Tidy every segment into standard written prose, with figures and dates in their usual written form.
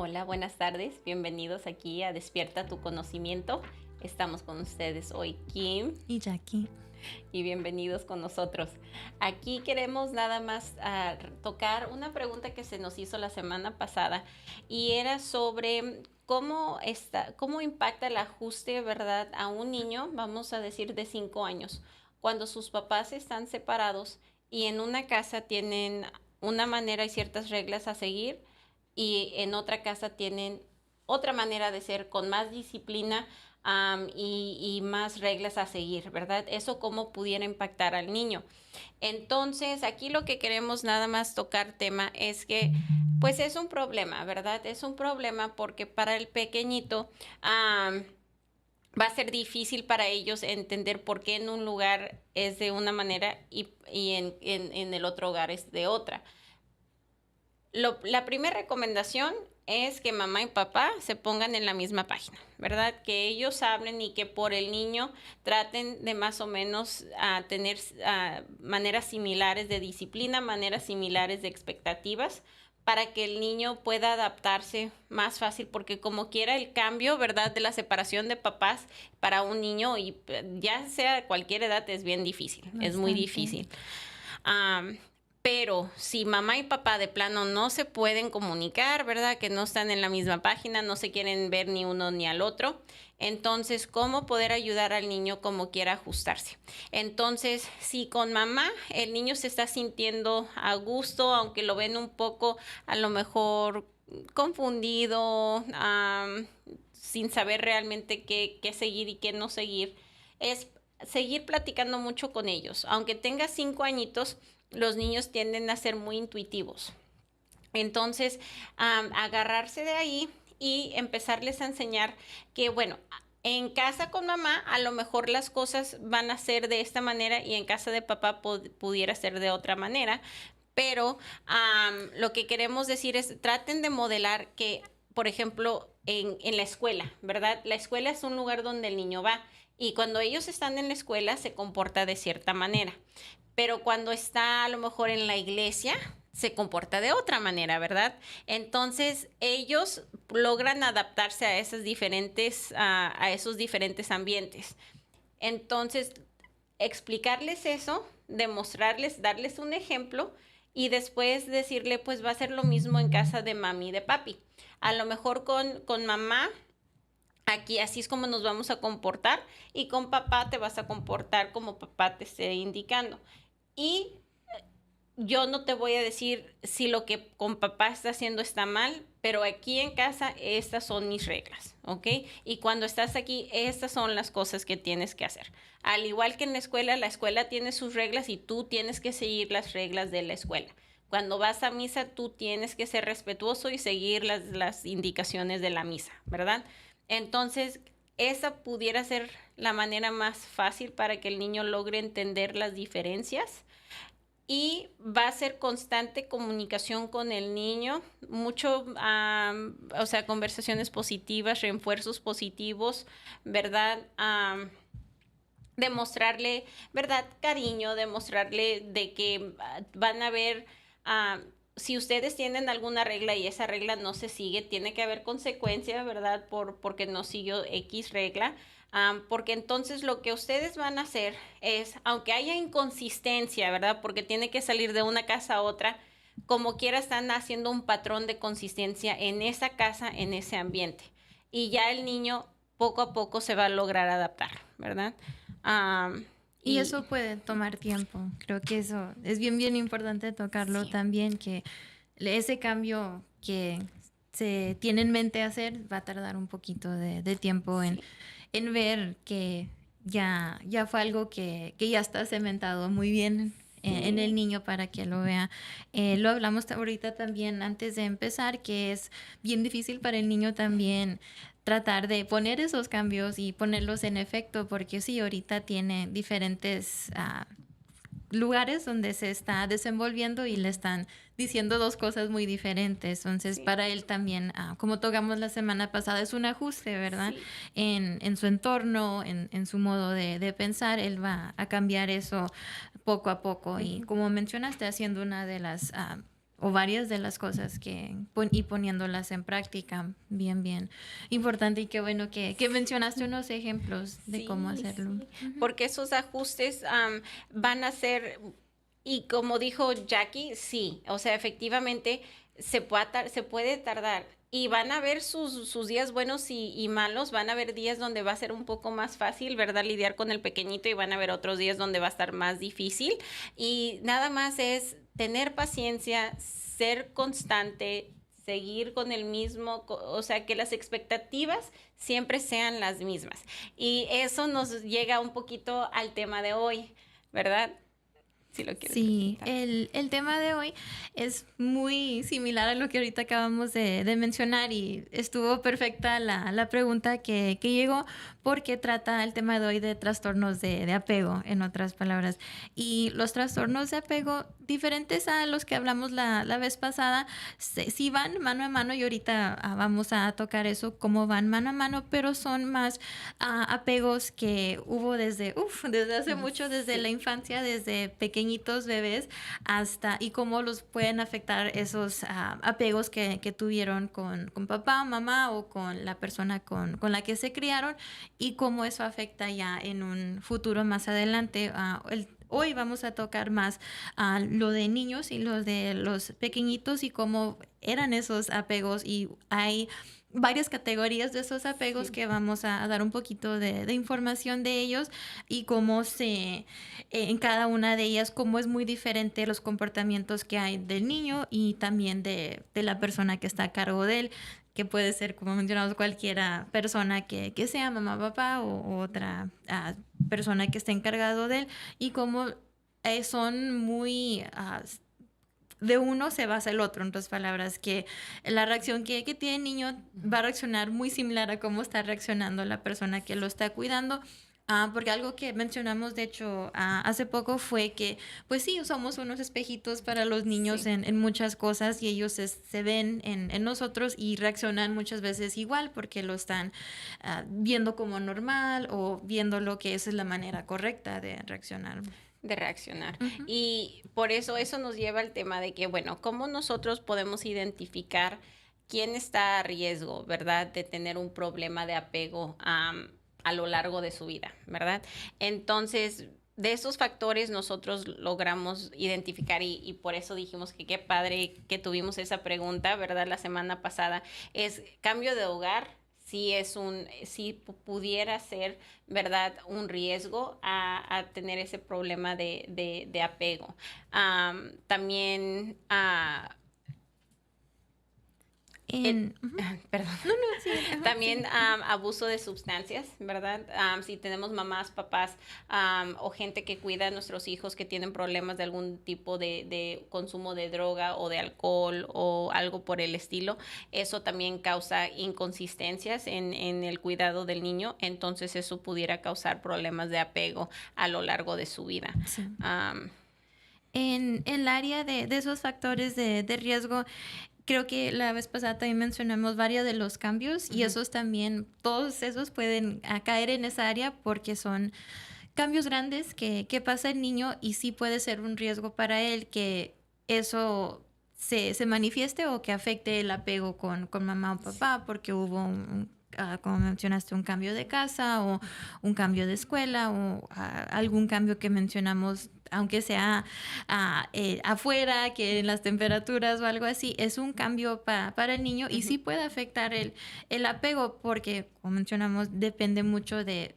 Hola, buenas tardes. Bienvenidos aquí a Despierta tu Conocimiento. Estamos con ustedes hoy, Kim, Y Jackie. y bienvenidos con nosotros. Aquí queremos nada más tocar una pregunta que se nos hizo la semana pasada y era sobre cómo impacta el ajuste, ¿verdad?, a un niño, vamos a decir de 5 años, cuando sus papás están separados y en una casa tienen una manera y ciertas reglas a seguir y en otra casa tienen otra manera de ser con más disciplina y más reglas a seguir, ¿verdad? Eso cómo pudiera impactar al niño. Entonces, aquí lo que queremos nada más tocar tema es que, pues es un problema, ¿verdad? Es un problema porque para el pequeñito va a ser difícil para ellos entender por qué en un lugar es de una manera y en el otro hogar es de otra. La primera recomendación es que mamá y papá se pongan en la misma página, ¿verdad? Que ellos hablen y que por el niño traten de más o menos tener maneras similares de disciplina, maneras similares de expectativas, para que el niño pueda adaptarse más fácil, porque como quiera el cambio, ¿verdad?, de la separación de papás para un niño, y ya sea de cualquier edad, es bien difícil, es muy Bastante. difícil. Pero si mamá y papá de plano no se pueden comunicar, ¿verdad? Que no están en la misma página, no se quieren ver ni uno ni al otro. Entonces, ¿cómo poder ayudar al niño como quiera ajustarse? Entonces, si con mamá el niño se está sintiendo a gusto, aunque lo ven un poco a lo mejor confundido, sin saber realmente qué seguir y qué no seguir, es seguir platicando mucho con ellos. Aunque tenga 5 añitos, los niños tienden a ser muy intuitivos. Entonces, agarrarse de ahí y empezarles a enseñar que, bueno, en casa con mamá a lo mejor las cosas van a ser de esta manera y en casa de papá pudiera ser de otra manera, pero lo que queremos decir es traten de modelar que, por ejemplo, en la escuela, ¿verdad? La escuela es un lugar donde el niño va y cuando ellos están en la escuela se comporta de cierta manera, pero cuando está a lo mejor en la iglesia se comporta de otra manera, ¿verdad? Entonces ellos logran adaptarse a esos diferentes ambientes. Entonces, explicarles eso, demostrarles, darles un ejemplo y después decirle, pues va a ser lo mismo en casa de mami y de papi. A lo mejor con mamá, aquí así es como nos vamos a comportar y con papá te vas a comportar como papá te esté indicando. Y yo no te voy a decir si lo que con papá está haciendo está mal, pero aquí en casa estas son mis reglas, ¿ok? Y cuando estás aquí, estas son las cosas que tienes que hacer. Al igual que en la escuela tiene sus reglas y tú tienes que seguir las reglas de la escuela. Cuando vas a misa, tú tienes que ser respetuoso y seguir las indicaciones de la misa, ¿verdad? Entonces, esa pudiera ser la manera más fácil para que el niño logre entender las diferencias y va a ser constante comunicación con el niño, mucho, o sea, conversaciones positivas, refuerzos positivos, ¿verdad? Demostrarle, ¿verdad?, cariño, demostrarle de que van a ver, si ustedes tienen alguna regla y esa regla no se sigue, tiene que haber consecuencia, ¿verdad?, porque no siguió X regla. Porque entonces lo que ustedes van a hacer es, aunque haya inconsistencia, ¿verdad?, porque tiene que salir de una casa a otra, como quiera están haciendo un patrón de consistencia en esa casa, en ese ambiente. Y ya el niño poco a poco se va a lograr adaptar, ¿verdad? Um, Y y eso puede tomar tiempo. Creo que eso es bien importante tocarlo sí, también, que ese cambio que se tiene en mente hacer va a tardar un poquito de tiempo sí. en ver que ya fue algo que ya está cementado muy bien en el Sí. niño para que lo vea. Lo hablamos ahorita también antes de empezar, que es bien difícil para el niño también tratar de poner esos cambios y ponerlos en efecto, porque sí, ahorita tiene diferentes lugares donde se está desenvolviendo y le están diciendo dos cosas muy diferentes. Entonces, Sí, para él también, como tocamos la semana pasada, es un ajuste, ¿verdad? sí, En su entorno, en su modo de pensar, él va a cambiar eso poco a poco. Y ujú, como mencionaste, haciendo una de las o varias de las cosas y poniéndolas en práctica, bien, bien importante. Y qué bueno que mencionaste unos ejemplos de cómo hacerlo. Sí, porque esos ajustes van a ser, y como dijo Jackie, sí, o sea, efectivamente se puede tardar. Y van a haber sus días buenos y malos, van a haber días donde va a ser un poco más fácil, ¿verdad? Lidiar con el pequeñito y van a haber otros días donde va a estar más difícil. Y nada más es tener paciencia, ser constante, seguir con el mismo, o sea, que las expectativas siempre sean las mismas. Y eso nos llega un poquito al tema de hoy, ¿verdad? Si lo quieres Sí, presentar. el tema de hoy es muy similar a lo que ahorita acabamos de mencionar y estuvo perfecta la pregunta que llegó porque trata el tema de hoy de trastornos de apego, en otras palabras. Y los trastornos de apego, diferentes a los que hablamos la vez pasada, sí van mano a mano y ahorita vamos a tocar eso, cómo van mano a mano, pero son más apegos que hubo desde hace mucho, desde la infancia, desde pequeñitos bebés hasta y cómo los pueden afectar esos apegos que tuvieron con papá, mamá o con la persona con la que se criaron y cómo eso afecta ya en un futuro más adelante. Hoy vamos a tocar más lo de niños y los de los pequeñitos y cómo eran esos apegos y hay varias categorías de esos apegos que vamos a dar un poquito de información de ellos y cómo en cada una de ellas, cómo es muy diferente los comportamientos que hay del niño y también de la persona que está a cargo de él, que puede ser, como mencionamos, cualquiera persona que sea mamá, papá o otra persona que esté encargado de él y cómo son muy de uno se basa el otro, en otras palabras, que la reacción que tiene el niño va a reaccionar muy similar a cómo está reaccionando la persona que lo está cuidando. Porque algo que mencionamos, de hecho, hace poco fue que, pues sí, somos unos espejitos para los niños Sí. en muchas cosas y ellos se ven en nosotros y reaccionan muchas veces igual porque lo están viendo como normal o viendo lo que es la manera correcta de reaccionar. De reaccionar. Ujú. Y por eso nos lleva al tema de que, bueno, ¿cómo nosotros podemos identificar quién está a riesgo, ¿verdad? De tener un problema de apego a lo largo de su vida, ¿verdad? Entonces, de esos factores nosotros logramos identificar y por eso dijimos que qué padre que tuvimos esa pregunta, ¿verdad? La semana pasada, es cambio de hogar, si pudiera ser, ¿verdad? Un riesgo a tener ese problema de apego. También Ujú. perdón. No, no, sí, ajá, También sí. abuso de sustancias, ¿verdad? Si tenemos mamás, papás o gente que cuida a nuestros hijos que tienen problemas de algún tipo de consumo de droga o de alcohol o algo por el estilo, eso también causa inconsistencias en el cuidado del niño, entonces eso pudiera causar problemas de apego a lo largo de su vida. Sí. Um, En el área de esos factores de riesgo, creo que la vez pasada también mencionamos varios de los cambios y uh-huh. esos también, todos esos pueden caer en esa área porque son cambios grandes que pasa el niño y sí puede ser un riesgo para él que eso se manifieste o que afecte el apego con mamá o papá porque hubo como mencionaste, un cambio de casa o un cambio de escuela o algún cambio que mencionamos, aunque sea afuera, que en las temperaturas o algo así, es un cambio para el niño y Uh-huh. sí puede afectar el apego porque, como mencionamos, depende mucho de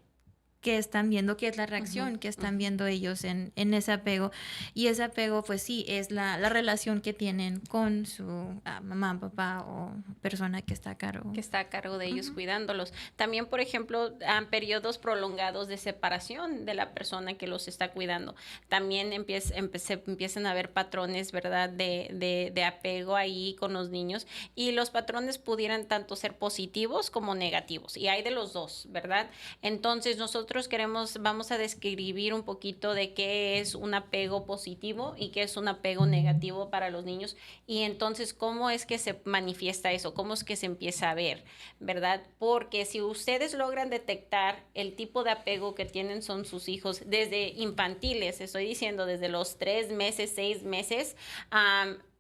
qué están viendo, qué es la reacción Uh-huh. que están Uh-huh. viendo ellos en ese apego. Y ese apego, pues sí, es la relación que tienen con su mamá, papá o persona que está a cargo. Que está a cargo de ellos Uh-huh. cuidándolos. También, por ejemplo, periodos prolongados de separación de la persona que los está cuidando. También empiezan a haber patrones, ¿verdad?, de apego ahí con los niños. Y los patrones pudieran tanto ser positivos como negativos. Y hay de los dos, ¿verdad? Entonces, nosotros vamos a describir un poquito de qué es un apego positivo y qué es un apego negativo para los niños. Y entonces, ¿cómo es que se manifiesta eso? ¿Cómo es que se empieza a ver? ¿Verdad? Porque si ustedes logran detectar el tipo de apego que tienen son sus hijos desde infantiles, estoy diciendo desde los 3 meses, 6 meses,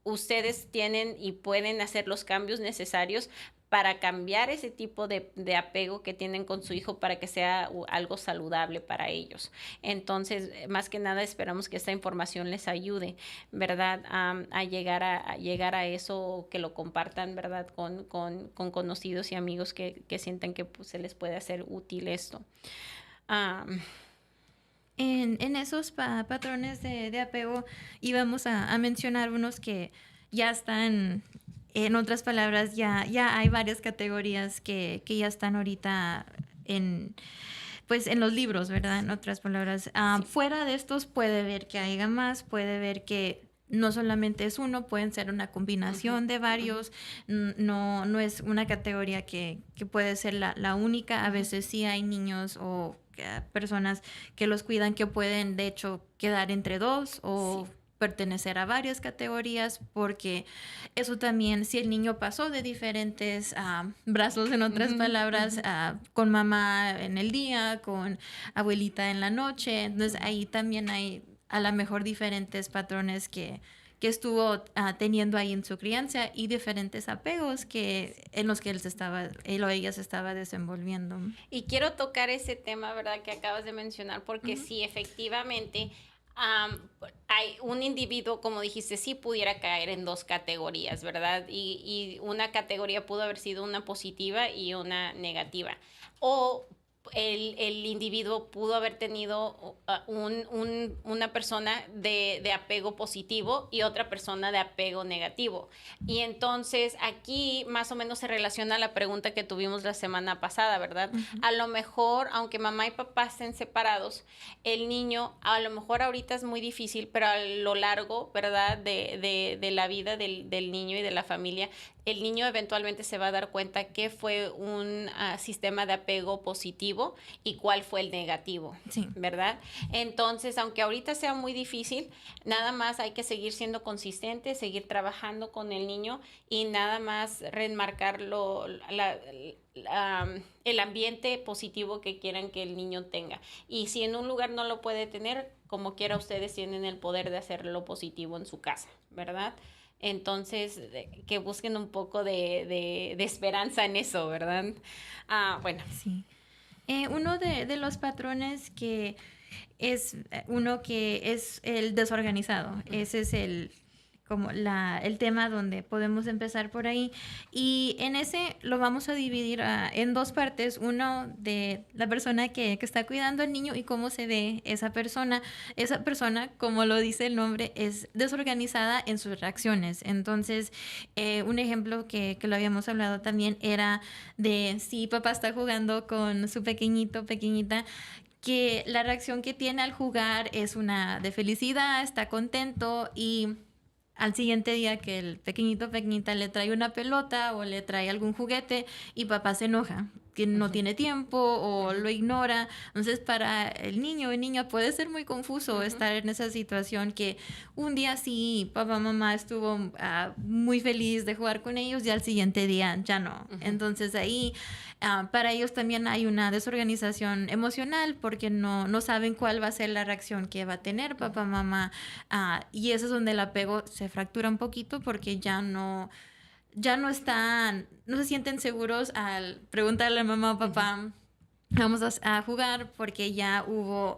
ustedes tienen y pueden hacer los cambios necesarios para cambiar ese tipo de apego que tienen con su hijo para que sea algo saludable para ellos. Entonces, más que nada, esperamos que esta información les ayude, ¿verdad? A llegar a eso, que lo compartan, ¿verdad? Con conocidos y amigos que sientan que pues, se les puede hacer útil esto. En esos patrones de apego íbamos a mencionar unos que ya están, en otras palabras, ya hay varias categorías que ya están ahorita pues en los libros, ¿verdad? En otras palabras, fuera de estos puede ver que haya más, puede ver que no solamente es uno, pueden ser una combinación de varios, no es una categoría que puede ser la única, a veces sí hay niños o personas que los cuidan que pueden de hecho quedar entre dos o pertenecer a varias categorías, porque eso también, si el niño pasó de diferentes brazos, en otras palabras, con mamá en el día, con abuelita en la noche, entonces ahí también hay a lo mejor diferentes patrones que estuvo teniendo ahí en su crianza y diferentes apegos en los que él o ella se estaba desenvolviendo. Y quiero tocar ese tema, ¿verdad?, que acabas de mencionar, porque sí, efectivamente, hay un individuo, como dijiste, sí pudiera caer en dos categorías, ¿verdad? Y una categoría pudo haber sido una positiva y una negativa. O el individuo pudo haber tenido una persona de apego positivo y otra persona de apego negativo. Y entonces aquí más o menos se relaciona a la pregunta que tuvimos la semana pasada, ¿verdad? A lo mejor, aunque mamá y papá estén separados, el niño, a lo mejor ahorita es muy difícil, pero a lo largo, ¿verdad?, de la vida del niño y de la familia, el niño eventualmente se va a dar cuenta qué fue un sistema de apego positivo y cuál fue el negativo, sí, ¿verdad? Entonces, aunque ahorita sea muy difícil, nada más hay que seguir siendo consistentes, seguir trabajando con el niño y nada más remarcar el ambiente positivo que quieran que el niño tenga. Y si en un lugar no lo puede tener, como quiera, ustedes tienen el poder de hacerlo positivo en su casa, ¿verdad? Entonces, que busquen un poco de esperanza en eso, ¿verdad? Bueno. Sí. Uno de los patrones que es uno que es el desorganizado. Ese es el tema donde podemos empezar por ahí. Y en ese lo vamos a dividir en dos partes. Uno de la persona que está cuidando al niño y cómo se ve esa persona. Esa persona, como lo dice el nombre, es desorganizada en sus reacciones. Entonces, un ejemplo que lo habíamos hablado también era de si papá está jugando con su pequeñita, que la reacción que tiene al jugar es una de felicidad, está contento y al siguiente día que el pequeñita le trae una pelota o le trae algún juguete y papá se enoja, que no tiene tiempo o lo ignora. Entonces, para el niño y niña puede ser muy confuso estar en esa situación que un día sí, papá, mamá estuvo muy feliz de jugar con ellos y al siguiente día ya no. Entonces, ahí para ellos también hay una desorganización emocional porque no saben cuál va a ser la reacción que va a tener papá, mamá. Y eso es donde el apego se fractura un poquito porque ya no se sienten seguros al preguntarle a mamá o papá, vamos a jugar, porque ya hubo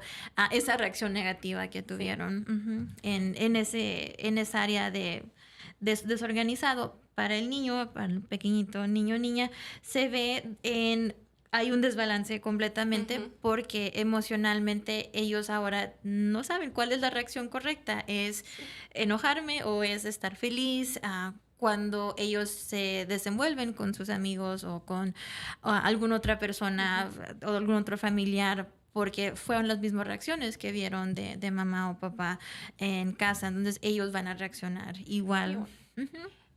esa reacción negativa que tuvieron en esa área de desorganizado. Para el niño, para el pequeñito niño o niña, se ve hay un desbalance completamente porque emocionalmente ellos ahora no saben cuál es la reacción correcta. ¿Es enojarme o es estar feliz? Cuando ellos se desenvuelven con sus amigos o con alguna otra persona o algún otro familiar, porque fueron las mismas reacciones que vieron de mamá o papá en casa. Entonces ellos van a reaccionar igual.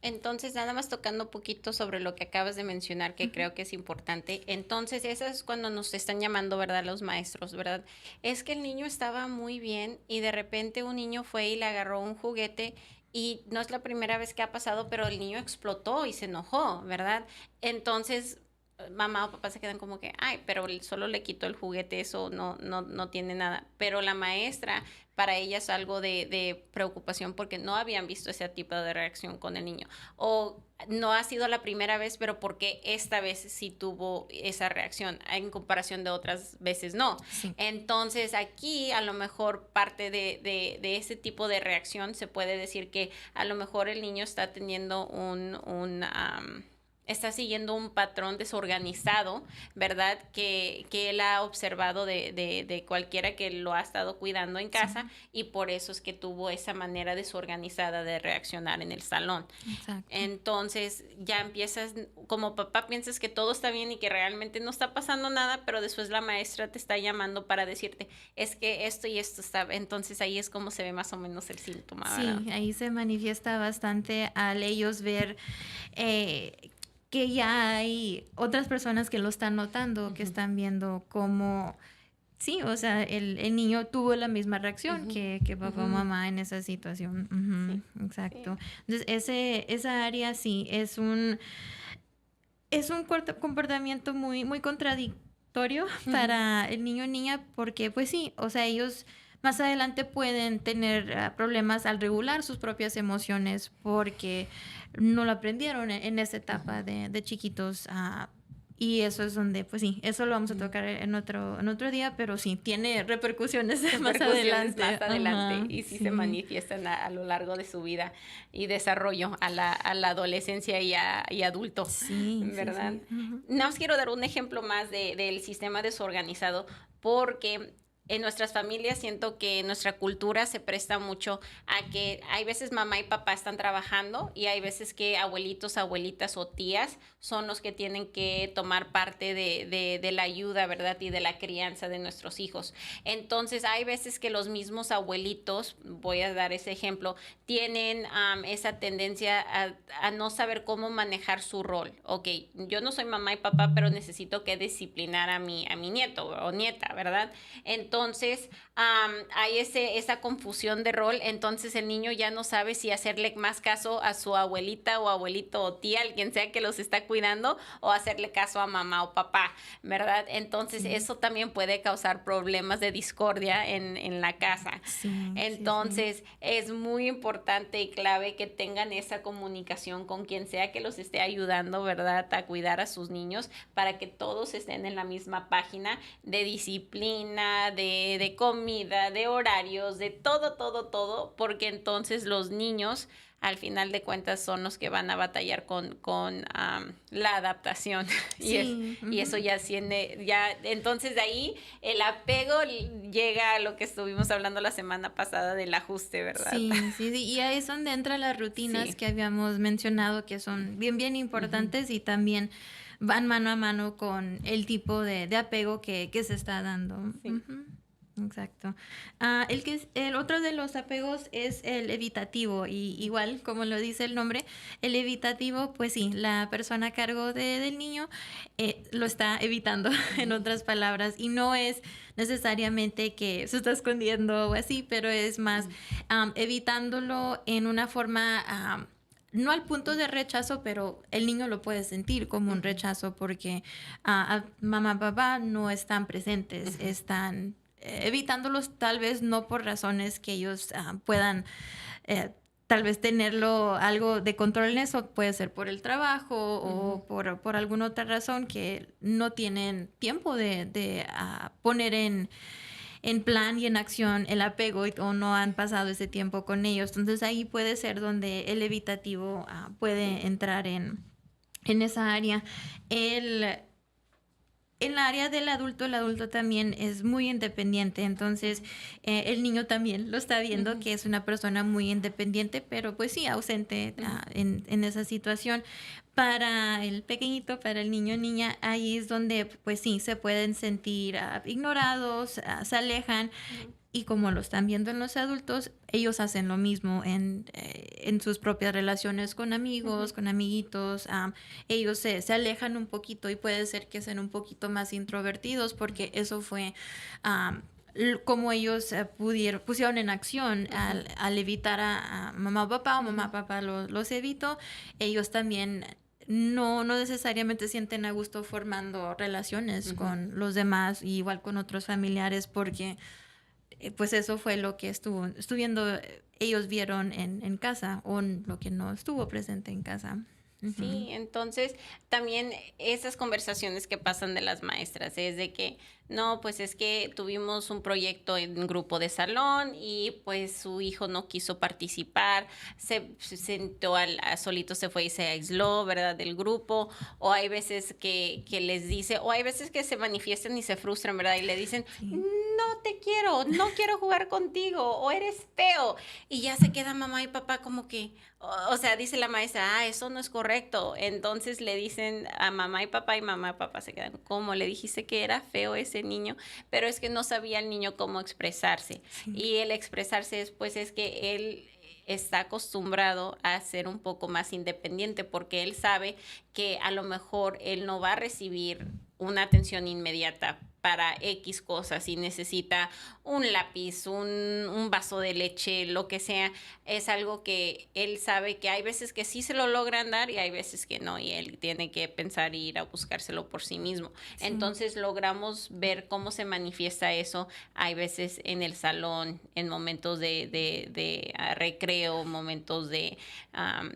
Entonces, nada más tocando un poquito sobre lo que acabas de mencionar, que creo que es importante. Entonces, eso es cuando nos están llamando, ¿verdad?, los maestros, ¿verdad? Es que el niño estaba muy bien y de repente un niño fue y le agarró un juguete y no es la primera vez que ha pasado, pero el niño explotó y se enojó, ¿verdad? Entonces, mamá o papá se quedan como que, ay, pero solo le quitó el juguete, eso no tiene nada. Pero la maestra, para ellas algo de preocupación porque no habían visto ese tipo de reacción con el niño. O no ha sido la primera vez, pero porque esta vez sí tuvo esa reacción en comparación de otras veces no. Sí. Entonces aquí a lo mejor parte de ese tipo de reacción se puede decir que a lo mejor el niño está teniendo está siguiendo un patrón desorganizado, ¿verdad? Que él ha observado de cualquiera que lo ha estado cuidando en casa, sí. Y por eso es que tuvo esa manera desorganizada de reaccionar en el salón. Exacto. Entonces ya empiezas, como papá piensas que todo está bien y que realmente no está pasando nada, pero después la maestra te está llamando para decirte, es que esto y esto está, entonces ahí es como se ve más o menos el síntoma, ¿verdad? Sí, ahí se manifiesta bastante al ellos ver que ya hay otras personas que lo están notando, que están viendo cómo, sí, o sea, el niño tuvo la misma reacción que papá o mamá en esa situación. Sí, exacto. Sí. Entonces, esa área sí es un comportamiento muy, muy contradictorio para el niño o niña, porque pues sí, o sea, ellos más adelante pueden tener problemas al regular sus propias emociones porque no lo aprendieron en esa etapa de chiquitos. Y eso es donde, pues sí, eso lo vamos a tocar en otro día, pero sí, tiene repercusiones más adelante. Más adelante, y sí se manifiestan a lo largo de su vida y desarrollo a la adolescencia y adulto, sí, ¿verdad? Sí. No os quiero dar un ejemplo más del sistema desorganizado, porque en nuestras familias siento que nuestra cultura se presta mucho a que hay veces mamá y papá están trabajando y hay veces que abuelitos, abuelitas o tías son los que tienen que tomar parte de la ayuda, ¿verdad? Y de la crianza de nuestros hijos. Entonces hay veces que los mismos abuelitos, voy a dar ese ejemplo, tienen esa tendencia a no saber cómo manejar su rol. Ok, yo no soy mamá y papá, pero necesito que disciplinar a mi nieto o nieta, ¿verdad? Entonces hay esa confusión de rol, entonces el niño ya no sabe si hacerle más caso a su abuelita o abuelito o tía, el quien sea que los está cuidando, o hacerle caso a mamá o papá, ¿verdad? Entonces eso también puede causar problemas de discordia en la casa. Entonces es muy importante y clave que tengan esa comunicación con quien sea que los esté ayudando, ¿verdad? A cuidar a sus niños para que todos estén en la misma página de disciplina, de comida, de horarios, de todo, porque entonces los niños al final de cuentas son los que van a batallar con la adaptación. Sí. Y eso ya entonces de ahí el apego llega a lo que estuvimos hablando la semana pasada del ajuste, ¿verdad? Sí, y ahí es donde entran las rutinas que habíamos mencionado, que son bien importantes y también van mano a mano con el tipo de apego que se está dando. Sí. Exacto. El otro de los apegos es el evitativo, y igual como lo dice el nombre, el evitativo, pues sí, la persona a cargo del niño lo está evitando, en otras palabras, y no es necesariamente que se está escondiendo o así, pero es más evitándolo en una forma no al punto de rechazo, pero el niño lo puede sentir como un rechazo porque mamá, papá no están presentes, están evitándolos tal vez no por razones que ellos puedan tal vez tenerlo algo de control en eso, puede ser por el trabajo o por alguna otra razón que no tienen tiempo de poner en plan y en acción el apego o no han pasado ese tiempo con ellos. Entonces ahí puede ser donde el evitativo puede entrar en esa área. En la área del adulto, el adulto también es muy independiente, entonces el niño también lo está viendo que es una persona muy independiente, pero pues sí, ausente en esa situación. Para el pequeñito, para el niño o niña, ahí es donde pues sí, se pueden sentir ignorados, se alejan. Y como lo están viendo en los adultos, ellos hacen lo mismo en sus propias relaciones con amigos, con amiguitos. Ellos se alejan un poquito y puede ser que sean un poquito más introvertidos porque eso fue como ellos pusieron en acción al evitar a mamá o papá, o mamá o papá los evitó. Ellos también no necesariamente sienten a gusto formando relaciones con los demás, igual con otros familiares, porque pues eso fue lo que estuviendo, ellos vieron en casa o lo que no estuvo presente en casa. Sí, entonces también esas conversaciones que pasan de las maestras es de que no, pues es que tuvimos un proyecto en grupo de salón y pues su hijo no quiso participar, se sentó solito, se fue y se aisló, ¿verdad? Del grupo, o hay veces que les dice, o hay veces que se manifiestan y se frustran, ¿verdad? Y le dicen, Sí. no te quiero, no quiero jugar contigo, o eres feo, y ya se queda mamá y papá como que, o sea, dice la maestra, eso no es correcto. Entonces le dicen a mamá y mamá y papá se quedan, ¿cómo? Le dijiste que era feo ese niño, pero es que no sabía el niño cómo expresarse. Sí. Y el expresarse es, pues, es que él está acostumbrado a ser un poco más independiente porque él sabe que a lo mejor él no va a recibir una atención inmediata para X cosas y necesita un lápiz, un vaso de leche, lo que sea, es algo que él sabe que hay veces que sí se lo logran dar y hay veces que no, y él tiene que pensar y ir a buscárselo por sí mismo. Sí. Entonces logramos ver cómo se manifiesta eso, hay veces en el salón, en momentos de recreo, momentos de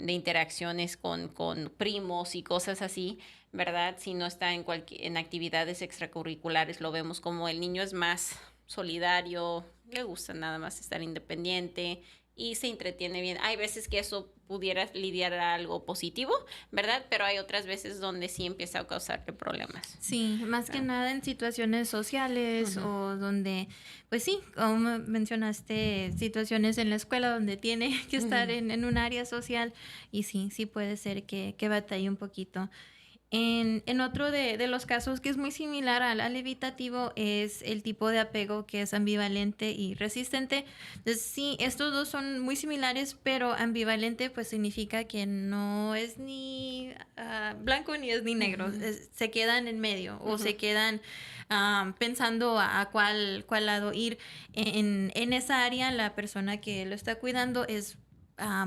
interacciones con primos y cosas así, ¿verdad? Si no está en actividades extracurriculares, lo vemos como el niño es más solidario, le gusta nada más estar independiente y se entretiene bien. Hay veces que eso pudiera lidiar a algo positivo, ¿verdad? Pero hay otras veces donde sí empieza a causarle problemas. Sí, más que nada en situaciones sociales o donde, pues sí, como mencionaste, situaciones en la escuela donde tiene que estar en un área social y sí puede ser que batalle un poquito. En otro de los casos que es muy similar al evitativo es el tipo de apego que es ambivalente y resistente. Entonces, sí, estos dos son muy similares, pero ambivalente pues significa que no es ni blanco ni es ni negro. Se quedan en medio o se quedan pensando a cuál lado ir. En esa área, la persona que lo está cuidando es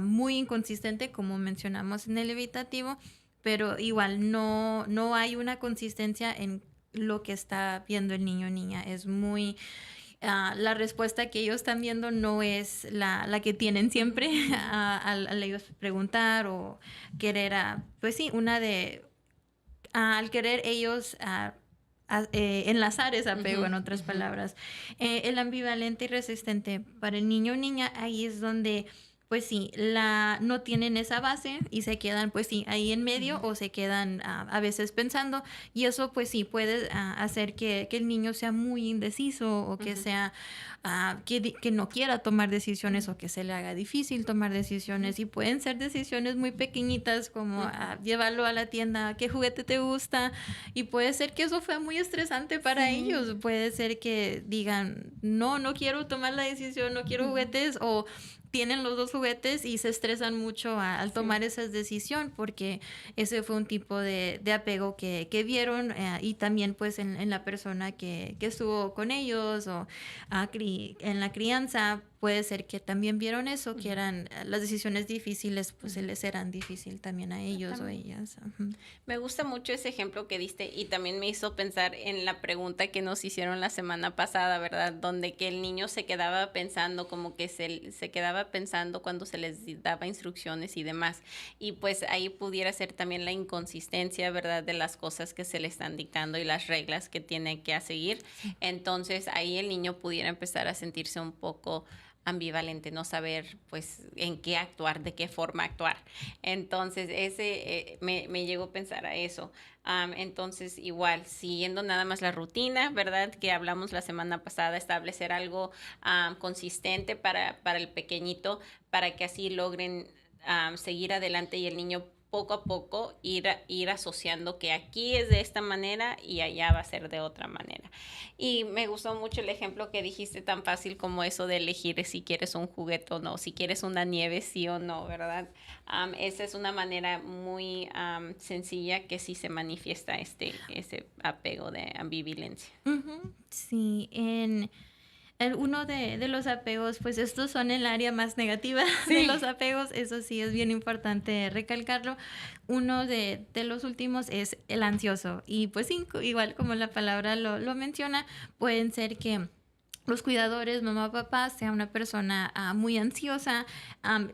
muy inconsistente, como mencionamos en el evitativo, pero igual no hay una consistencia en lo que está viendo el niño o niña. Es muy... la respuesta que ellos están viendo no es la que tienen siempre al ellos preguntar o querer, pues sí, al querer ellos enlazar ese apego, en otras palabras. El ambivalente y resistente para el niño o niña, ahí es donde pues sí, no tienen esa base y se quedan pues sí ahí en medio o se quedan a veces pensando y eso pues sí puede hacer que el niño sea muy indeciso o que sea que no quiera tomar decisiones o que se le haga difícil tomar decisiones y pueden ser decisiones muy pequeñitas como llevarlo a la tienda, qué juguete te gusta y puede ser que eso fue muy estresante para ellos, puede ser que digan no quiero tomar la decisión, no quiero juguetes o tienen los dos juguetes y se estresan mucho al tomar esa decisión porque ese fue un tipo de apego que vieron y también pues en la persona que estuvo con ellos o en la crianza puede ser que también vieron eso, que eran las decisiones difíciles, pues se les eran difícil también a ellos o ellas. Me gusta mucho ese ejemplo que diste y también me hizo pensar en la pregunta que nos hicieron la semana pasada, ¿verdad? Donde que el niño se quedaba pensando, como que se quedaba pensando cuando se les daba instrucciones y demás. Y pues ahí pudiera ser también la inconsistencia, ¿verdad? De las cosas que se le están dictando y las reglas que tiene que seguir. Entonces ahí el niño pudiera empezar a sentirse un poco ambivalente, no saber pues en qué actuar, de qué forma actuar. Entonces me llegó a pensar a eso. Entonces igual, siguiendo nada más la rutina, ¿verdad? Que hablamos la semana pasada, establecer algo consistente para el pequeñito, para que así logren seguir adelante y el niño poco a poco ir asociando que aquí es de esta manera y allá va a ser de otra manera. Y me gustó mucho el ejemplo que dijiste, tan fácil como eso de elegir si quieres un juguete o no, si quieres una nieve sí o no, ¿verdad? Esa es una manera muy sencilla que sí se manifiesta ese apego de ambivalencia. Sí, uno de los apegos, pues estos son el área más negativa de los apegos, eso sí es bien importante recalcarlo. Uno de los últimos es el ansioso y pues sí, igual como la palabra lo menciona, pueden ser que los cuidadores, mamá, papá, sea una persona muy ansiosa.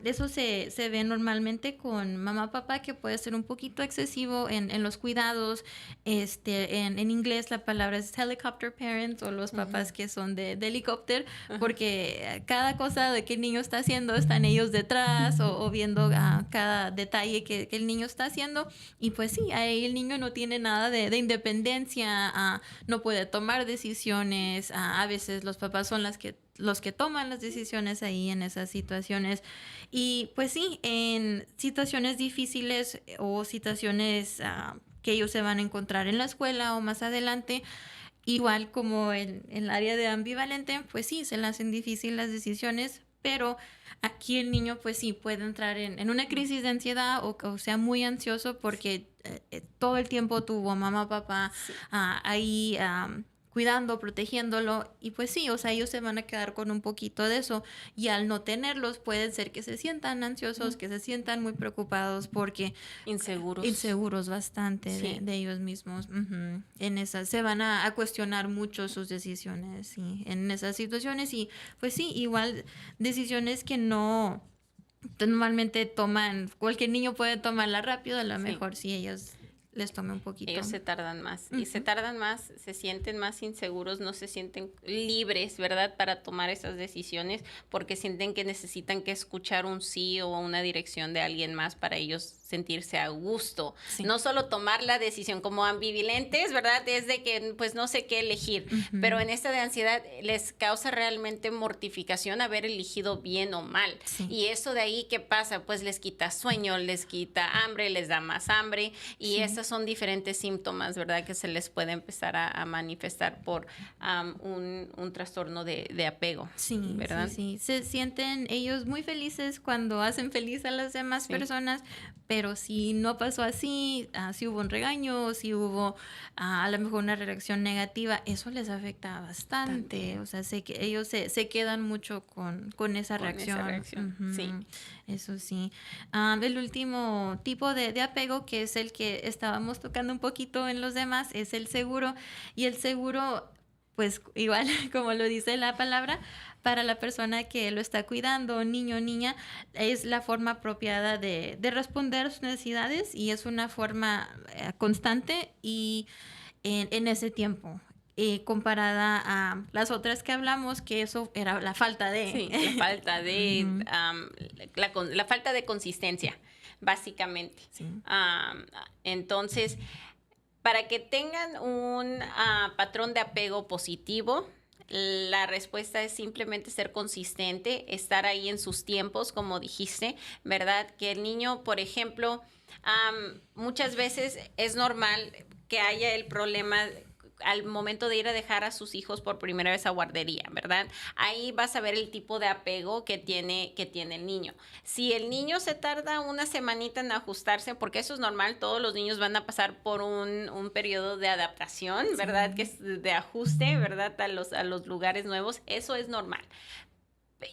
Eso se ve normalmente con mamá, papá, que puede ser un poquito excesivo en los cuidados. En inglés la palabra es helicopter parents, o los papás que son de helicóptero, porque cada cosa de que el niño está haciendo están ellos detrás, o viendo cada detalle que el niño está haciendo. Y pues sí, ahí el niño no tiene nada de independencia, no puede tomar decisiones. A veces los papás son los que toman las decisiones ahí en esas situaciones. Y pues sí, en situaciones difíciles o situaciones que ellos se van a encontrar en la escuela o más adelante, igual como en el área de ambivalente, pues sí, se le hacen difíciles las decisiones, pero aquí el niño pues sí puede entrar en una crisis de ansiedad, o sea muy ansioso porque todo el tiempo tuvo a mamá, papá ahí cuidando, protegiéndolo, y pues sí, o sea, ellos se van a quedar con un poquito de eso, y al no tenerlos pueden ser que se sientan ansiosos, que se sientan muy preocupados porque inseguros bastante de ellos mismos. En esas se van a cuestionar mucho sus decisiones, sí, en esas situaciones. Y pues sí, igual decisiones que no normalmente toman, cualquier niño puede tomarla rápido, a lo mejor sí ellos les tome un poquito. Ellos se tardan más y se tardan más, se sienten más inseguros, no se sienten libres, ¿verdad? Para tomar esas decisiones, porque sienten que necesitan que escuchar un sí o una dirección de alguien más para ellos sentirse a gusto. Sí. No solo tomar la decisión como ambivalentes, ¿verdad? Es de que pues no sé qué elegir, pero en esta de ansiedad les causa realmente mortificación haber elegido bien o mal. Sí. Y eso de ahí, ¿qué pasa? Pues les quita sueño, les quita hambre, les da más hambre, y esas son diferentes síntomas, ¿verdad? Que se les puede empezar a manifestar por un trastorno de apego, ¿verdad? Sí. Se sienten ellos muy felices cuando hacen feliz a las demás personas, pero si no pasó así, si hubo un regaño, si hubo a lo mejor una reacción negativa, eso les afecta bastante. O sea, ellos se quedan mucho con esa reacción. Sí. Eso sí. El último tipo de apego, que es el que estábamos tocando un poquito en los demás, es el seguro. Y el seguro, pues igual como lo dice la palabra, para la persona que lo está cuidando, niño o niña, es la forma apropiada de responder a sus necesidades, y es una forma constante y en ese tiempo. Comparada a las otras que hablamos, que eso era la falta de... Sí, la falta de... la falta de consistencia, básicamente. Sí. Entonces, para que tengan un patrón de apego positivo, la respuesta es simplemente ser consistente, estar ahí en sus tiempos, como dijiste, ¿verdad? Que el niño, por ejemplo, muchas veces es normal que haya el problema al momento de ir a dejar a sus hijos por primera vez a guardería, ¿verdad? Ahí vas a ver el tipo de apego que tiene el niño. Si el niño se tarda una semanita en ajustarse, porque eso es normal, todos los niños van a pasar por un periodo de adaptación, ¿verdad? Que es de ajuste, ¿verdad? A los lugares nuevos, eso es normal.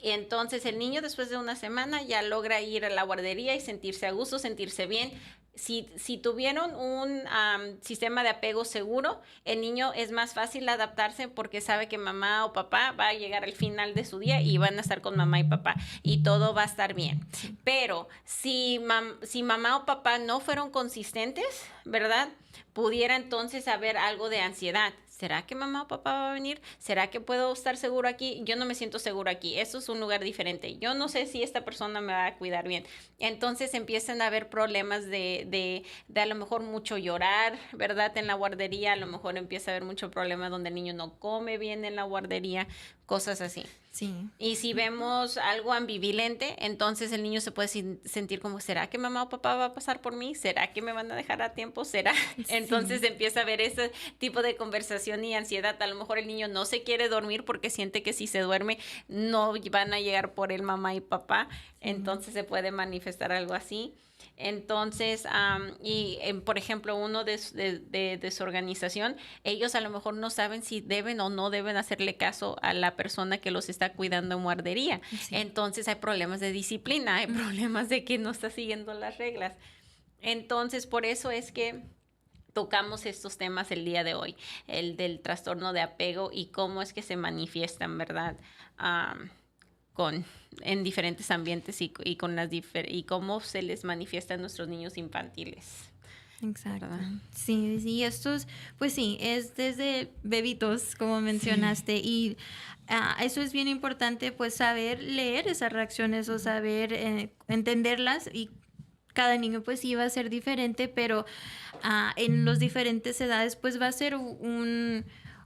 Entonces el niño después de una semana ya logra ir a la guardería y sentirse a gusto, sentirse bien. Si tuvieron un sistema de apego seguro, el niño es más fácil adaptarse porque sabe que mamá o papá va a llegar al final de su día y van a estar con mamá y papá y todo va a estar bien. Pero si mamá o papá no fueron consistentes, ¿verdad? Pudiera entonces haber algo de ansiedad. ¿Será que mamá o papá va a venir? ¿Será que puedo estar seguro aquí? Yo no me siento seguro aquí. Eso es un lugar diferente. Yo no sé si esta persona me va a cuidar bien. Entonces empiezan a haber problemas de a lo mejor mucho llorar, ¿verdad? En la guardería a lo mejor empieza a haber mucho problema donde el niño no come bien en la guardería, cosas así. Sí. Y si vemos algo ambivalente, entonces el niño se puede sentir como, ¿será que mamá o papá va a pasar por mí? ¿Será que me van a dejar a tiempo? ¿Será? Sí. Entonces empieza a haber ese tipo de conversación y ansiedad. A lo mejor el niño no se quiere dormir porque siente que si se duerme no van a llegar por él mamá y papá. Entonces se puede manifestar algo así. Entonces, por ejemplo, uno de desorganización, ellos a lo mejor no saben si deben o no deben hacerle caso a la persona que los está cuidando en guardería. Sí. Entonces hay problemas de disciplina, hay problemas de que no está siguiendo las reglas. Entonces, por eso es que tocamos estos temas el día de hoy, el del trastorno de apego y cómo es que se manifiestan, ¿verdad? Con, en diferentes ambientes y con y cómo se les manifiesta a nuestros niños infantiles. Exacto. ¿Verdad? Sí, sí, estos, pues sí, es desde bebitos, como mencionaste, y eso es bien importante, pues saber leer esas reacciones o saber entenderlas y cada niño pues sí va a ser diferente, pero en las diferentes edades pues va a ser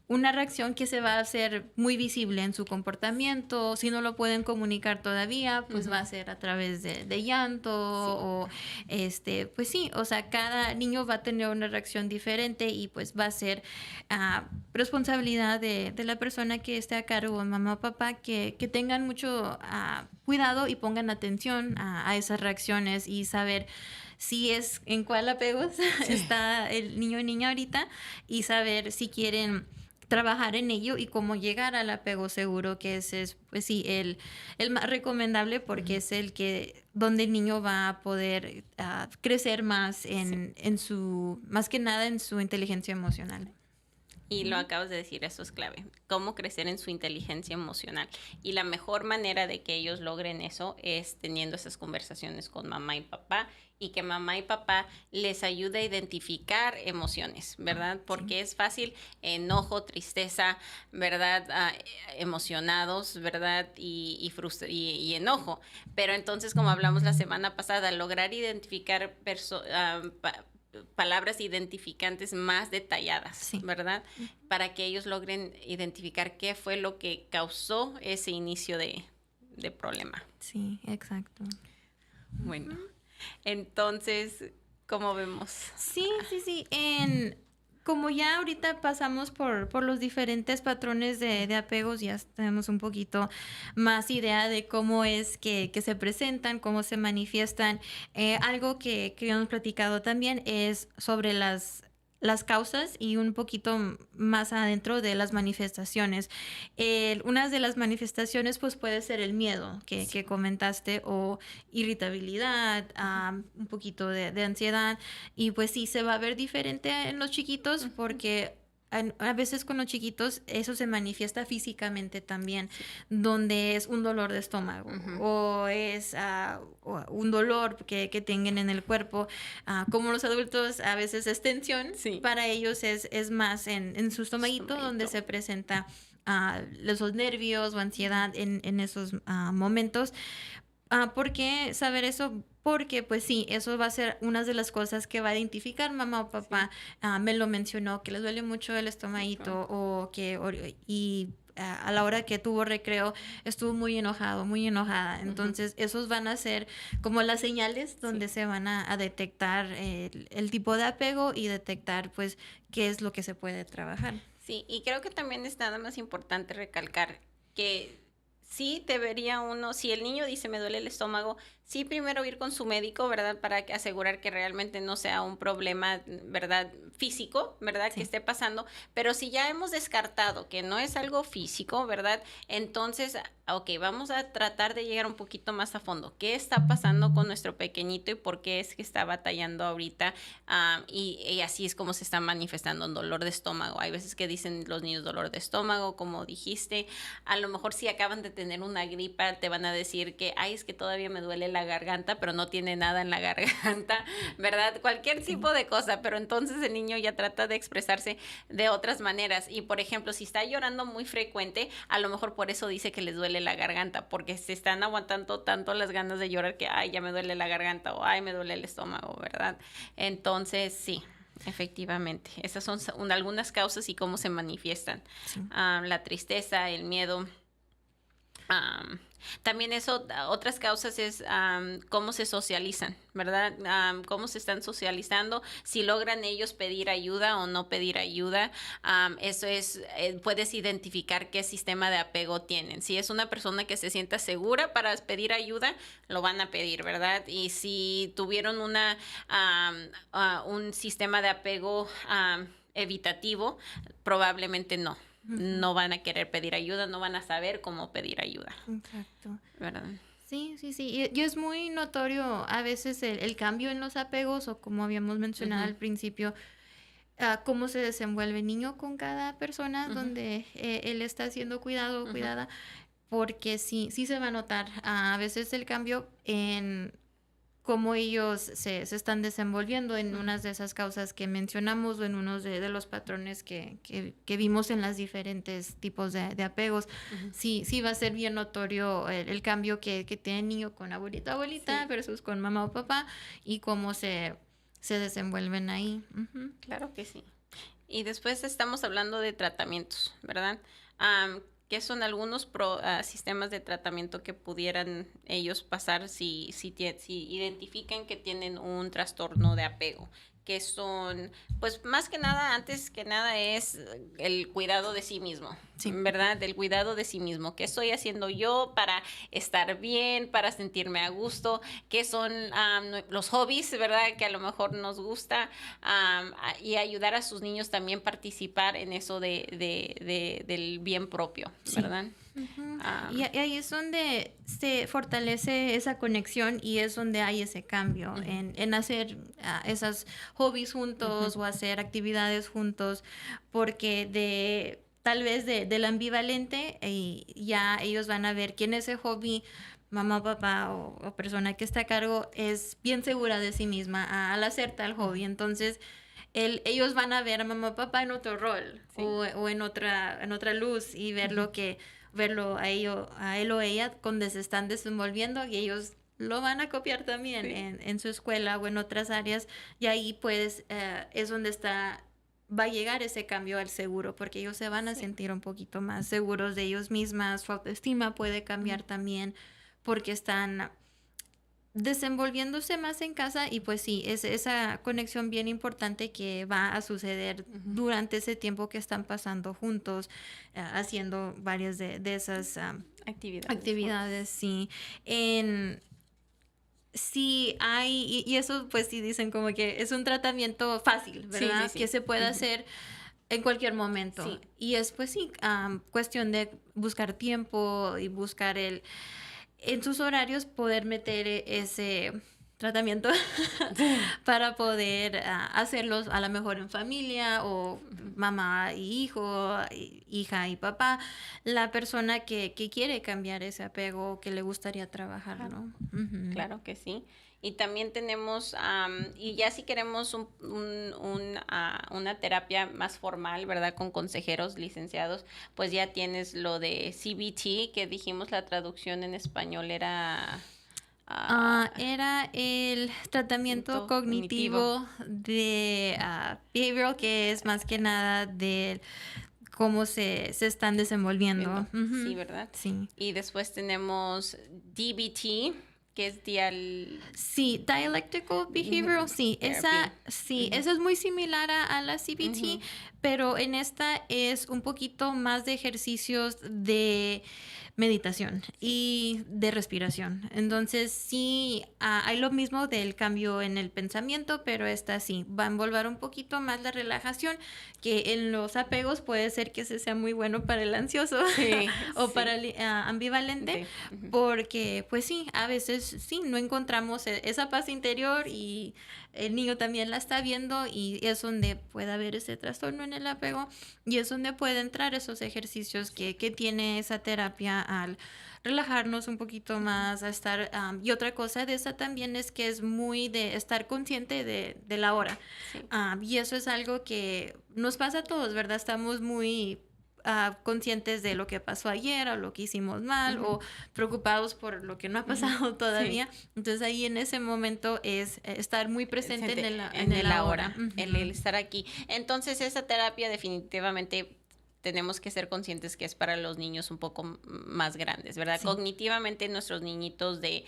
una reacción que se va a hacer muy visible en su comportamiento. Si no lo pueden comunicar todavía, pues va a ser a través de llanto o pues sí, o sea, cada niño va a tener una reacción diferente y pues va a ser responsabilidad de la persona que esté a cargo, mamá o papá, que tengan mucho cuidado y pongan atención a esas reacciones y saber si es en cuál apego está el niño o niña ahorita y saber si quieren trabajar en ello y cómo llegar al apego seguro, que ese es, pues sí, el más recomendable porque es el que, donde el niño va a poder crecer más en su, más que nada en su inteligencia emocional. Y lo acabas de decir, eso es clave. Cómo crecer en su inteligencia emocional. Y la mejor manera de que ellos logren eso es teniendo esas conversaciones con mamá y papá y que mamá y papá les ayude a identificar emociones, ¿verdad? Porque es fácil enojo, tristeza, ¿verdad? Emocionados, ¿verdad? Y enojo. Pero entonces, como hablamos la semana pasada, lograr identificar palabras identificantes más detalladas, ¿verdad? Para que ellos logren identificar qué fue lo que causó ese inicio de problema. Sí, exacto. Bueno, entonces, ¿cómo vemos? Sí. Como ya ahorita pasamos por los diferentes patrones de apegos, ya tenemos un poquito más idea de cómo es que se presentan, cómo se manifiestan. Algo que hemos platicado también es sobre las causas y un poquito más adentro de las manifestaciones. Una de las manifestaciones pues puede ser el miedo que comentaste o irritabilidad, un poquito de ansiedad y pues sí se va a ver diferente en los chiquitos porque a veces con los chiquitos eso se manifiesta físicamente también, donde es un dolor de estómago o es un dolor que tengan en el cuerpo. Como los adultos a veces es tensión, para ellos es más en su estomaguito donde se presenta los nervios o ansiedad en esos momentos. ¿Por qué saber eso? Porque pues sí, eso va a ser una de las cosas que va a identificar mamá o papá. Me lo mencionó, que les duele mucho el estomaguito o que a la hora que tuvo recreo estuvo muy enojado, muy enojada. Entonces esos van a ser como las señales donde se van a detectar el tipo de apego y detectar pues qué es lo que se puede trabajar. Sí, y creo que también es nada más importante recalcar que sí debería uno, si el niño dice me duele el estómago, sí primero ir con su médico, ¿verdad? Para asegurar que realmente no sea un problema, ¿verdad? Físico, ¿verdad? Que esté pasando. Pero si ya hemos descartado que no es algo físico, ¿verdad? Entonces, ok, vamos a tratar de llegar un poquito más a fondo. ¿Qué está pasando con nuestro pequeñito y por qué es que está batallando ahorita? Y así es como se está manifestando un dolor de estómago. Hay veces que dicen los niños dolor de estómago, como dijiste. A lo mejor si acaban de tener una gripa, te van a decir que, ay, es que todavía me duele la garganta, pero no tiene nada en la garganta, ¿verdad? Cualquier tipo de cosa, pero entonces el niño ya trata de expresarse de otras maneras. Y, por ejemplo, si está llorando muy frecuente, a lo mejor por eso dice que les duele la garganta, porque se están aguantando tanto las ganas de llorar que, ay, ya me duele la garganta o, ay, me duele el estómago, ¿verdad? Entonces, sí. Efectivamente, esas son algunas causas y cómo se manifiestan. La tristeza, el miedo. También otras causas es cómo se socializan, ¿verdad? Cómo se están socializando, si logran ellos pedir ayuda o no pedir ayuda. Eso es, puedes identificar qué sistema de apego tienen. Si es una persona que se sienta segura para pedir ayuda, lo van a pedir, ¿verdad? Y si tuvieron un sistema de apego evitativo, probablemente no. No van a querer pedir ayuda, no van a saber cómo pedir ayuda. Exacto. ¿Verdad? Sí. Y es muy notorio a veces el cambio en los apegos o como habíamos mencionado al principio, cómo se desenvuelve el niño con cada persona donde él está siendo cuidado o cuidada, porque sí se va a notar a veces el cambio en cómo ellos se están desenvolviendo en unas de esas causas que mencionamos o en unos de los patrones que vimos en las diferentes tipos de apegos. Sí va a ser bien notorio el cambio que tiene el niño con abuelita versus con mamá o papá y cómo se desenvuelven ahí. Claro que sí. Y después estamos hablando de tratamientos, ¿verdad? ¿Qué son algunos sistemas de tratamiento que pudieran ellos pasar si identifican que tienen un trastorno de apego? Que son, pues más que nada, antes que nada es el cuidado de sí mismo, ¿verdad? Del cuidado de sí mismo. ¿Qué estoy haciendo yo para estar bien, para sentirme a gusto? ¿Qué son los hobbies, ¿verdad? Que a lo mejor nos gusta y ayudar a sus niños también participar en eso del bien propio, ¿verdad? Y ahí es donde se fortalece esa conexión y es donde hay ese cambio en hacer esas hobbies juntos o hacer actividades juntos, porque tal vez del ambivalente ya ellos van a ver que en ese hobby mamá, papá o persona que está a cargo es bien segura de sí misma al hacer tal hobby. Entonces ellos van a ver a mamá, papá en otro rol o en otra luz y verlo a él o ella donde se están desenvolviendo y ellos lo van a copiar también en su escuela o en otras áreas y ahí pues es donde va a llegar ese cambio al seguro porque ellos se van a sentir un poquito más seguros de ellos mismas, su autoestima puede cambiar también porque están desenvolviéndose más en casa y pues sí, es esa conexión bien importante que va a suceder durante ese tiempo que están pasando juntos, haciendo varias de esas actividades, sí. Sí hay, y eso pues sí dicen como que es un tratamiento fácil, ¿verdad? Que se puede hacer en cualquier momento. Sí. Y es pues sí, cuestión de buscar tiempo y buscar en sus horarios poder meter ese tratamiento para poder hacerlos a lo mejor en familia o mamá y hijo, hija y papá, la persona que quiere cambiar ese apego, que le gustaría trabajarlo. Claro que sí. Y también tenemos, y ya si queremos una terapia más formal, ¿verdad? Con consejeros licenciados, pues ya tienes lo de CBT, que dijimos la traducción en español era... era el tratamiento cognitivo de behavioral, que es más que nada de cómo se están desenvolviendo. Sí, ¿verdad? Sí. Y después tenemos DBT, que es Sí, Dialectical Behavioral, sí. Esa es muy similar a la CBT, pero en esta es un poquito más de ejercicios de meditación y de respiración. Entonces sí, hay lo mismo del cambio en el pensamiento, pero esta sí va a envolver un poquito más la relajación, que en los apegos puede ser que ese sea muy bueno para el ansioso o para el ambivalente, porque pues sí, a veces sí, no encontramos esa paz interior y el niño también la está viendo y es donde puede haber ese trastorno en el apego y es donde puede entrar esos ejercicios que tiene esa terapia al relajarnos un poquito más, a estar... y otra cosa de esa también es que es muy de estar consciente de la hora. Sí. Y eso es algo que nos pasa a todos, ¿verdad? Estamos muy... conscientes de lo que pasó ayer o lo que hicimos mal o preocupados por lo que no ha pasado todavía. Sí. Entonces ahí en ese momento es estar muy presente en el ahora. El estar aquí. Entonces esa terapia definitivamente tenemos que ser conscientes que es para los niños un poco más grandes, ¿verdad? Sí. Cognitivamente nuestros niñitos de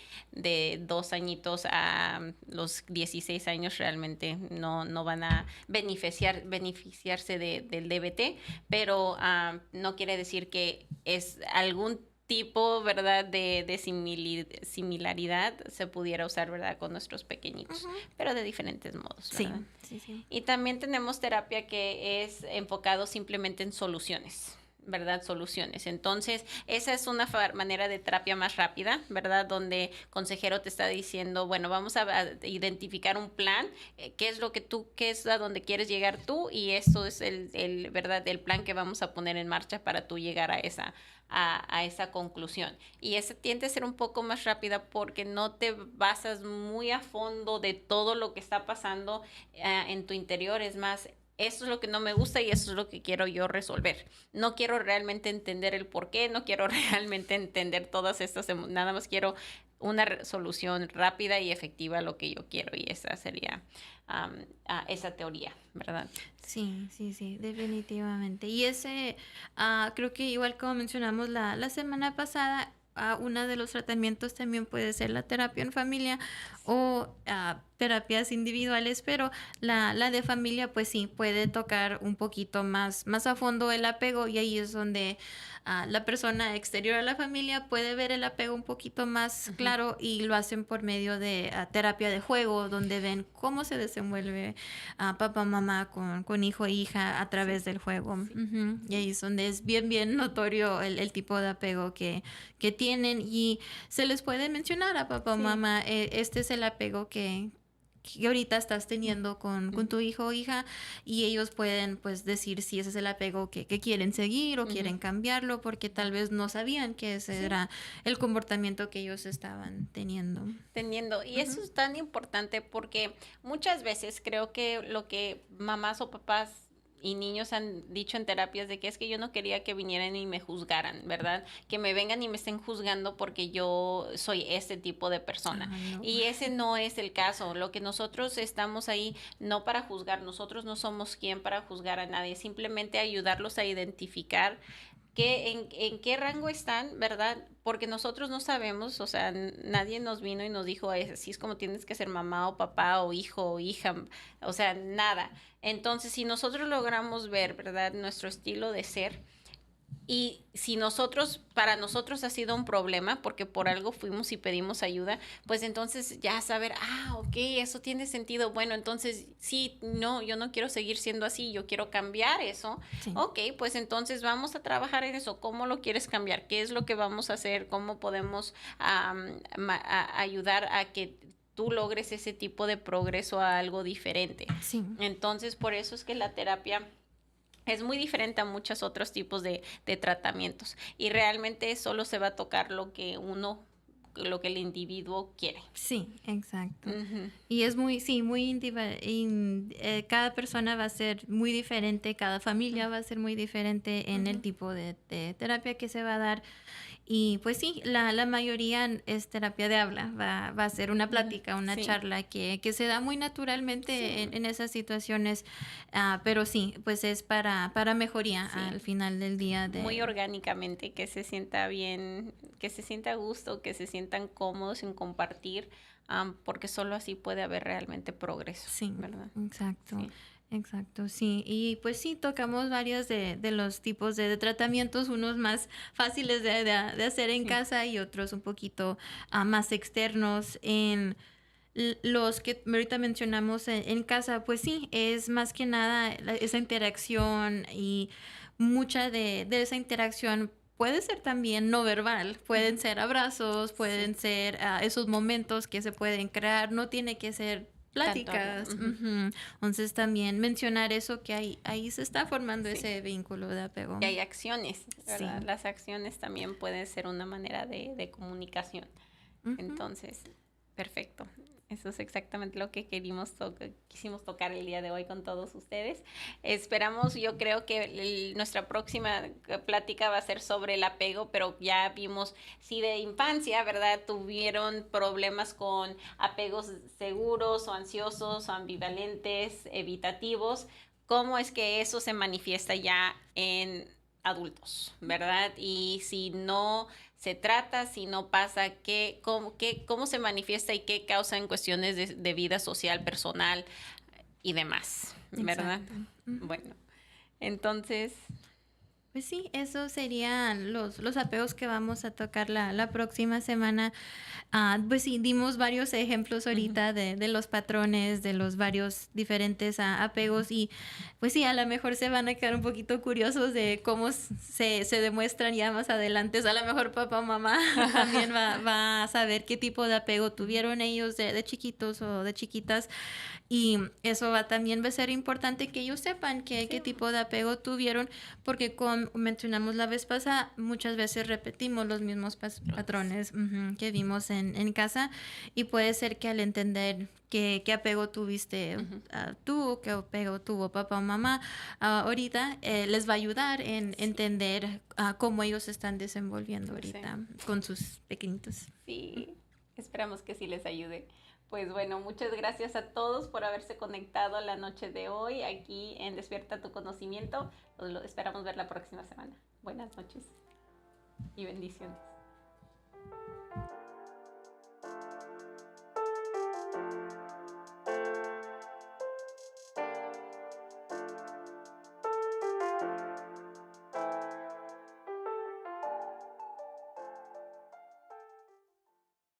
2 añitos a los 16 años realmente no van a beneficiarse del DBT, pero no quiere decir que es algún tipo, ¿verdad?, de similaridad se pudiera usar, ¿verdad?, con nuestros pequeñitos, pero de diferentes modos, ¿verdad? Sí. Y también tenemos terapia que es enfocado simplemente en soluciones, ¿verdad? Soluciones. Entonces, esa es una manera de terapia más rápida, ¿verdad? Donde consejero te está diciendo, bueno, vamos a identificar un plan, qué es lo que tú, qué es a donde quieres llegar tú, y esto es ¿verdad? El plan que vamos a poner en marcha para tú llegar a esa conclusión. Y esa tiende a ser un poco más rápida porque no te basas muy a fondo de todo lo que está pasando en tu interior. Es más, esto es lo que no me gusta y eso es lo que quiero yo resolver. No quiero realmente entender el por qué, no quiero realmente entender todas estas, nada más quiero una solución rápida y efectiva a lo que yo quiero, y esa sería esa teoría, ¿verdad? Sí, sí, sí, definitivamente. Y ese, creo que igual como mencionamos la semana pasada, uno de los tratamientos también puede ser la terapia en familia o terapias individuales, pero la de familia pues sí puede tocar un poquito más a fondo el apego, y ahí es donde la persona exterior a la familia puede ver el apego un poquito más claro, y lo hacen por medio de terapia de juego, donde ven cómo se desenvuelve papá, mamá con hijo e hija a través del juego. Y ahí es donde es bien notorio el tipo de apego que tienen, y se les puede mencionar a papá o mamá, este es el apego que ahorita estás teniendo con tu hijo o hija, y ellos pueden pues decir si ese es el apego que quieren seguir o quieren cambiarlo, porque tal vez no sabían que ese era el comportamiento que ellos estaban teniendo. Y eso es tan importante porque muchas veces creo que lo que mamás o papás y niños han dicho en terapias de que es que yo no quería que vinieran y me juzgaran, ¿verdad? Que me vengan y me estén juzgando porque yo soy este tipo de persona. No. Y ese no es el caso. Lo que nosotros estamos ahí no para juzgar, nosotros no somos quien para juzgar a nadie, simplemente ayudarlos a identificar en qué rango están, ¿verdad? Porque nosotros no sabemos, o sea, nadie nos vino y nos dijo, así es como tienes que ser mamá o papá o hijo o hija, o sea, nada. Entonces, si nosotros logramos ver, ¿verdad? Nuestro estilo de ser, y si para nosotros ha sido un problema, porque por algo fuimos y pedimos ayuda, pues entonces ya saber, ok, eso tiene sentido. Bueno, entonces sí, no, yo no quiero seguir siendo así, yo quiero cambiar eso. Sí. Ok, pues entonces vamos a trabajar en eso. ¿Cómo lo quieres cambiar? ¿Qué es lo que vamos a hacer? ¿Cómo podemos ayudar a que tú logres ese tipo de progreso a algo diferente? Sí. Entonces, por eso es que la terapia es muy diferente a muchos otros tipos de tratamientos, y realmente solo se va a tocar lo que el individuo quiere. Sí, exacto. Y es muy cada persona va a ser muy diferente, cada familia va a ser muy diferente en el tipo de terapia que se va a dar. Y pues sí, la mayoría es terapia de habla, va a ser una plática, una charla que se da muy naturalmente en esas situaciones, pero sí, pues es para mejoría al final del día. Muy orgánicamente, que se sienta bien, que se sienta a gusto, que se sientan cómodos en compartir, porque solo así puede haber realmente progreso. Sí, ¿verdad? Exacto. Sí. Exacto, sí. Y pues sí, tocamos varios de los tipos de tratamientos, unos más fáciles de hacer en casa y otros un poquito más externos. En los que ahorita mencionamos en casa, pues sí, es más que nada esa interacción, y mucha de esa interacción puede ser también no verbal, pueden ser abrazos, pueden ser esos momentos que se pueden crear, no tiene que ser pláticas. Entonces también mencionar eso, que ahí se está formando ese vínculo de apego. Y hay acciones, ¿verdad? Las acciones también pueden ser una manera de comunicación. Entonces, perfecto. Eso es exactamente lo que quisimos tocar el día de hoy con todos ustedes. Esperamos, yo creo que nuestra próxima plática va a ser sobre el apego, pero ya vimos si de infancia, ¿verdad? Tuvieron problemas con apegos seguros o ansiosos o ambivalentes, evitativos, cómo es que eso se manifiesta ya en adultos, ¿verdad? Y si no se trata, si no pasa, cómo se manifiesta y qué causa en cuestiones de vida social, personal y demás, ¿verdad? Exacto. Bueno, entonces, Pues sí, esos serían los apegos que vamos a tocar la próxima semana. Pues sí, dimos varios ejemplos Ujú. ahorita de los patrones, de los varios diferentes apegos y pues sí, a lo mejor se van a quedar un poquito curiosos de cómo se demuestran ya más adelante. O sea, a lo mejor papá o mamá también va a saber qué tipo de apego tuvieron ellos de chiquitos o de chiquitas y eso también va a ser importante que ellos sepan qué Sí, tipo de apego tuvieron, porque como mencionamos la vez pasada, muchas veces repetimos los mismos patrones. patrones que vimos en casa y puede ser que al entender qué apego tuviste Ujú. tú, qué apego tuvo papá o mamá, ahorita les va a ayudar en Sí, entender cómo ellos se están desenvolviendo sí. ahorita con sus pequeñitos. Sí, esperamos que sí les ayude. Pues bueno, muchas gracias a todos por haberse conectado la noche de hoy aquí en Despierta tu Conocimiento. Esperamos ver la próxima semana. Buenas noches y bendiciones.